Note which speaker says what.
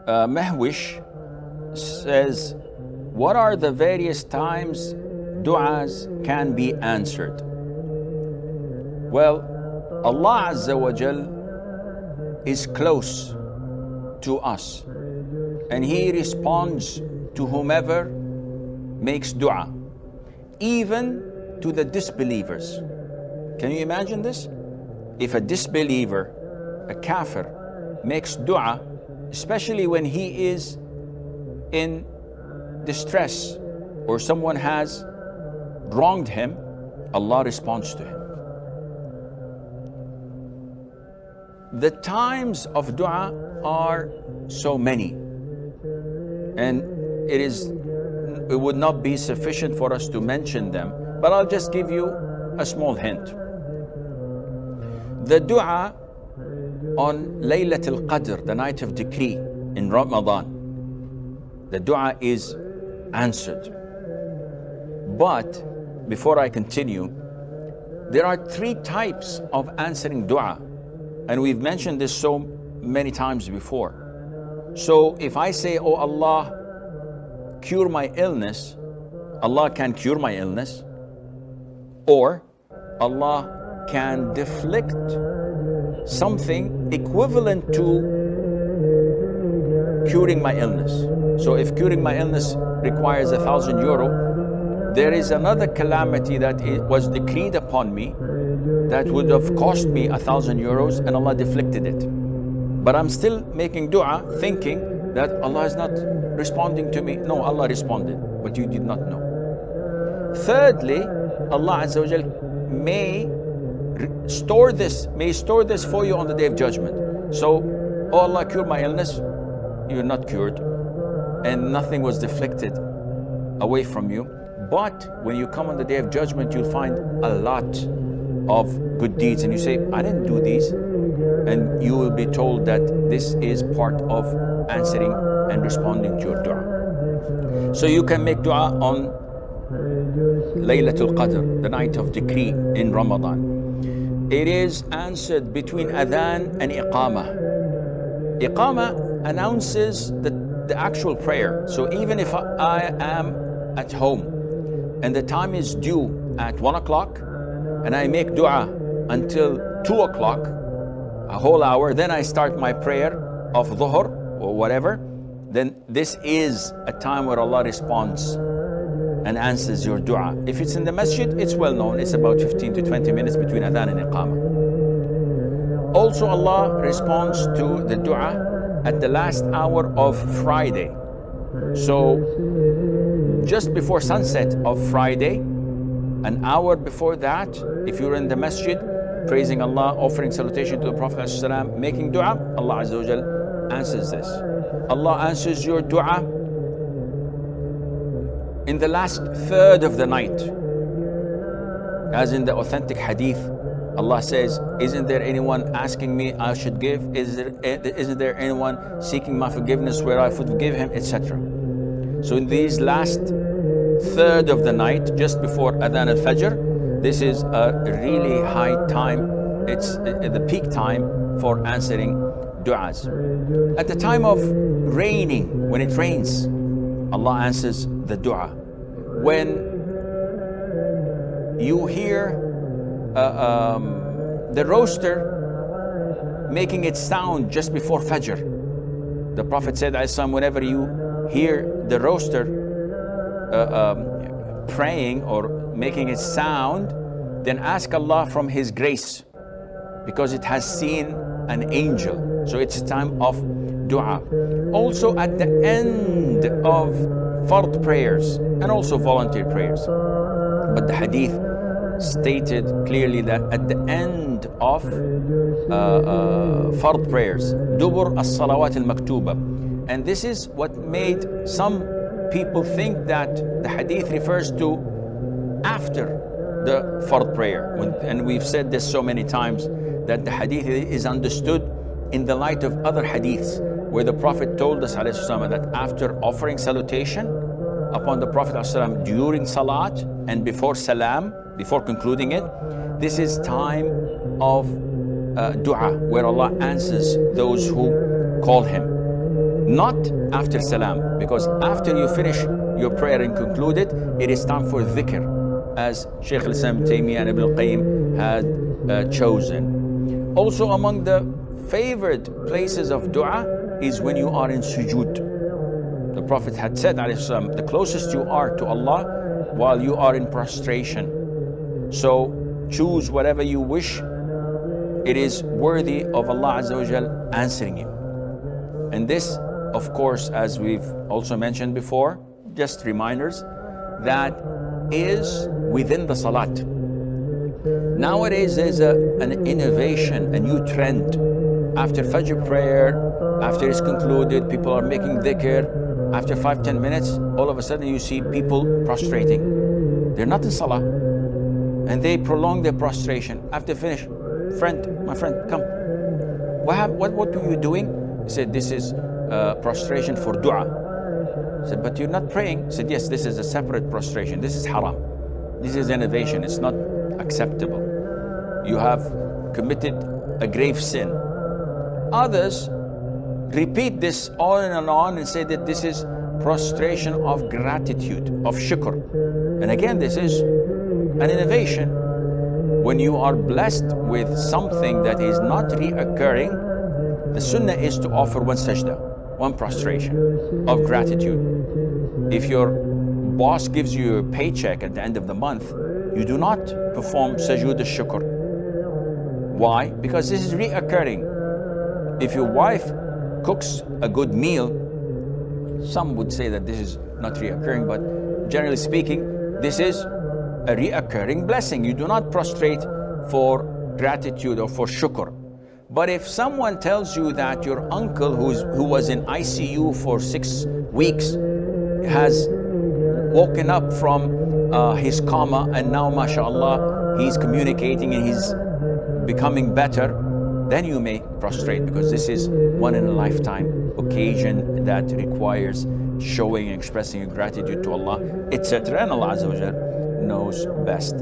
Speaker 1: Mahwish says, what are the various times du'as can be answered? Well, Allah Azza wa Jal is close to us, and He responds to whomever makes dua, even to the disbelievers. Can you imagine this? If a disbeliever, a kafir, makes dua, especially when he is in distress or someone has wronged him, Allah responds to him. The times of dua are so many, and it would not be sufficient for us to mention them, but I'll just give you a small hint. The dua on Laylat al-Qadar, the night of decree in Ramadan, the dua is answered. But before I continue, there are 3 types of answering dua, and we've mentioned this so many times before. So if I say, oh Allah, cure my illness, Allah can cure my illness, or Allah can deflect something equivalent to curing my illness. So if curing my illness requires €1,000, there is another calamity that was decreed upon me that would have cost me €1,000, and Allah deflected it. But I'm still making dua thinking that Allah is not responding to me. No, Allah responded, but you did not know. Thirdly, Allah Azza wa Jal may store this for you on the Day of Judgment. So, oh Allah, cure my illness, you're not cured, and nothing was deflected away from you. But when you come on the Day of Judgment, you'll find a lot of good deeds, and you say, I didn't do these, and you will be told that this is part of answering and responding to your dua. So you can make dua on Laylat al-Qadr, the night of decree in Ramadan. It is answered between adhan and iqamah. Iqamah announces the actual prayer. So even if I am at home and the time is due at 1 o'clock, and I make dua until 2 o'clock, a whole hour, then I start my prayer of dhuhr or whatever, then this is a time where Allah responds and answers your dua. If it's in the masjid, it's well known, it's about 15 to 20 minutes between adhan and iqamah. Also, Allah responds to the dua at the last hour of Friday. So just before sunset of Friday, an hour before that, if you're in the masjid, praising Allah, offering salutation to the Prophet ﷺ, making dua, Allah Azza wa Jal answers this. Allah answers your dua in the last third of the night. As in the authentic hadith, Allah says, isn't there anyone asking me I should give? Isn't there anyone seeking my forgiveness where I forgive him, etc. So in these last third of the night, just before adhan al-fajr, this is a really high time. It's the peak time for answering du'as. At the time of raining, when it rains, Allah answers the dua. When you hear the rooster making its sound just before Fajr, the Prophet said, whenever you hear the rooster praying or making its sound, then ask Allah from His grace, because it has seen an angel. So it's a time of dua. Also at the end of fard prayers and also volunteer prayers. But the hadith stated clearly that at the end of fard prayers, dubur as-salawat al-maktuba. And this is what made some people think that the hadith refers to after the fard prayer. And we've said this so many times, that the hadith is understood in the light of other hadiths, where the Prophet told us ﷺ that after offering salutation upon the Prophet ﷺ during salat and before salam, before concluding it, this is time of dua, where Allah answers those who call Him. not after salam, because after you finish your prayer and conclude it, it is time for dhikr, as Shaykh al-Islam Taymiyyah and Ibn al-Qayyim had chosen. Also among the favored places of dua is when you are in sujood. The Prophet had said, the closest you are to Allah while you are in prostration. So choose whatever you wish. It is worthy of Allah Azza wa Jal answering you. And this, of course, as we've also mentioned before, just reminders, that is within the salat. Nowadays there's an innovation, a new trend. After Fajr prayer, after it's concluded, people are making dhikr. After 5-10 minutes, all of a sudden you see people prostrating. They're not in salah, and they prolong their prostration. After finish, my friend, come. What were you doing? He said, this is prostration for dua. I said, but you're not praying. He said, yes, this is a separate prostration. This is haram. This is innovation. It's not acceptable. You have committed a grave sin. Others repeat this on and say that this is prostration of gratitude, of shukr. And again, this is an innovation. When you are blessed with something that is not reoccurring, the sunnah is to offer one sajda, one prostration of gratitude. If your boss gives you a paycheck at the end of the month, you do not perform sajood al-shukr. Why? Because this is reoccurring. If your wife cooks a good meal, some would say that this is not reoccurring, but generally speaking, this is a reoccurring blessing. You do not prostrate for gratitude or for shukr. But if someone tells you that your uncle who was in ICU for 6 weeks has woken up from his coma and now, mashallah, he's communicating and he's becoming better, then you may prostrate, because this is one in a lifetime occasion that requires showing and expressing your gratitude to Allah, etc. And Allah Azza wa Jal knows best.